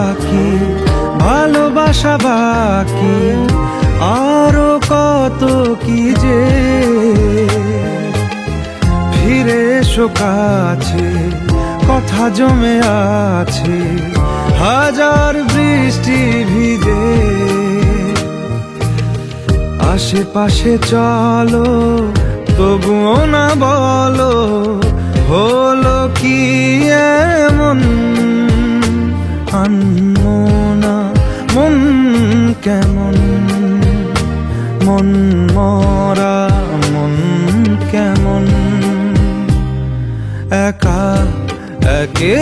বাকি, ভালোবাসা বাকি, আরো কত কি যে। ফিরে এসো কাছে, কথা জমে আছে হাজার বৃষ্টি ভিজে। আশেপাশে চলো তবুও না বলো, হলো কি এমন। আনমনা মন কেমন, মন মরা মন কেমন, একা একে